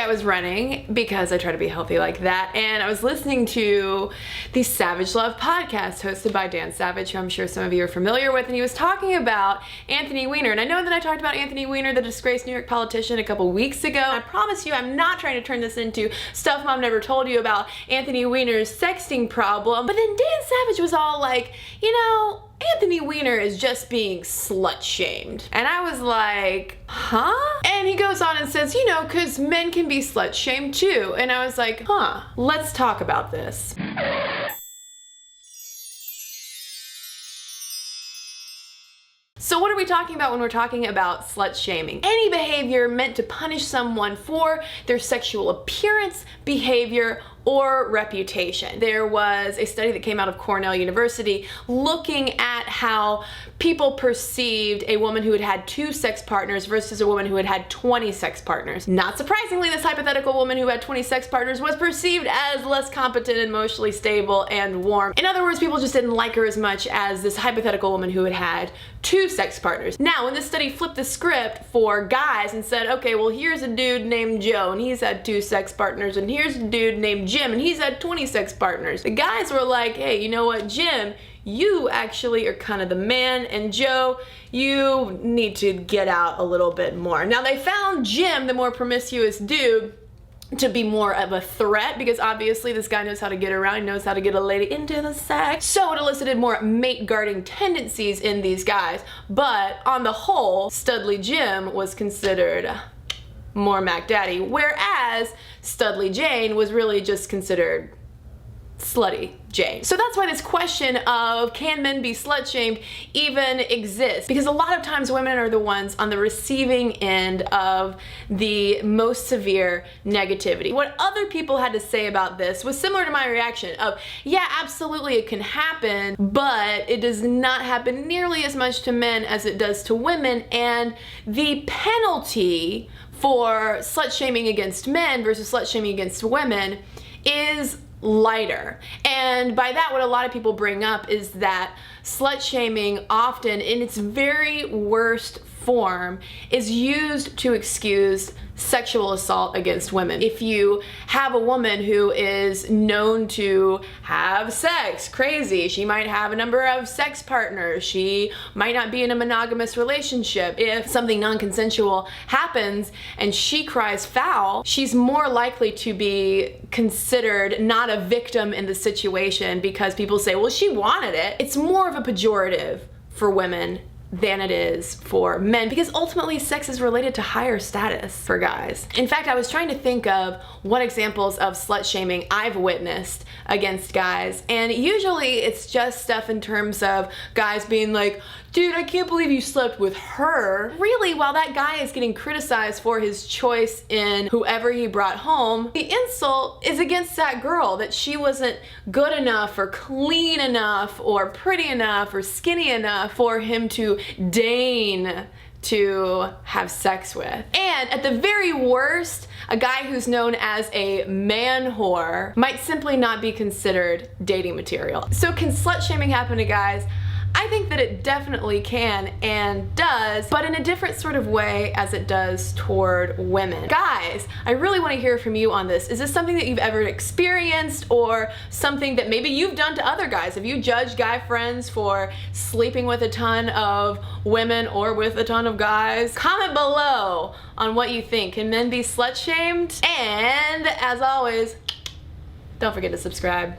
I was running because I try to be healthy like that, and I was listening to the Savage Love podcast hosted by Dan Savage, who I'm sure some of you are familiar with, and he was talking about Anthony Weiner. And I know that I talked about Anthony Weiner, the disgraced New York politician, a couple weeks ago. I promise you I'm not trying to turn this into stuff Mom never told you about Anthony Weiner's sexting problem. But then Dan Savage was all like, you know, Anthony Weiner is just being slut-shamed. And I was like, huh? And he goes on and says, you know, because men can be slut-shamed too. And I was like, huh, let's talk about this. So what are we talking about when we're talking about slut-shaming? Any behavior meant to punish someone for their sexual appearance, behavior, or reputation. There was a study that came out of Cornell University looking at how people perceived a woman who had had 2 sex partners versus a woman who had had 20 sex partners. Not surprisingly, this hypothetical woman who had 20 sex partners was perceived as less competent, emotionally stable, and warm. In other words, people just didn't like her as much as this hypothetical woman who had had 2 sex partners. Now, when this study flipped the script for guys and said, okay, well, here's a dude named Joe and he's had 2 sex partners, and here's a dude named Jim and he's had 20 sex partners. The guys were like, hey, you know what, Jim, you actually are kind of the man, and Joe, you need to get out a little bit more. Now, they found Jim, the more promiscuous dude, to be more of a threat, because obviously this guy knows how to get around, he knows how to get a lady into the sex. So it elicited more mate guarding tendencies in these guys. But on the whole, Studley Jim was considered more Mac Daddy, whereas Studley Jane was really just considered slutty Jane. So that's why this question of can men be slut-shamed even exists, because a lot of times women are the ones on the receiving end of the most severe negativity. What other people had to say about this was similar to my reaction of, yeah, absolutely it can happen, but it does not happen nearly as much to men as it does to women, and the penalty for slut-shaming against men versus slut-shaming against women is lighter. And by that, what a lot of people bring up is that slut-shaming often, in its very worst form, is used to excuse sexual assault against women. If you have a woman who is known to have sex crazy, she might have a number of sex partners, she might not be in a monogamous relationship. If something non-consensual happens and she cries foul, she's more likely to be considered not a victim in the situation, because people say, well, she wanted it. It's more of a pejorative for women than it is for men, because ultimately sex is related to higher status for guys. In fact, I was trying to think of what examples of slut-shaming I've witnessed against guys, and usually it's just stuff in terms of guys being like, dude, I can't believe you slept with her. Really, while that guy is getting criticized for his choice in whoever he brought home, the insult is against that girl, that she wasn't good enough or clean enough or pretty enough or skinny enough for him to deign to have sex with. And at the very worst, a guy who's known as a man whore might simply not be considered dating material. So can slut-shaming happen to guys? I think that it definitely can and does, but in a different sort of way as it does toward women. Guys, I really want to hear from you on this. Is this something that you've ever experienced, or something that maybe you've done to other guys? Have you judged guy friends for sleeping with a ton of women or with a ton of guys? Comment below on what you think. Can men be slut-shamed? And as always, don't forget to subscribe.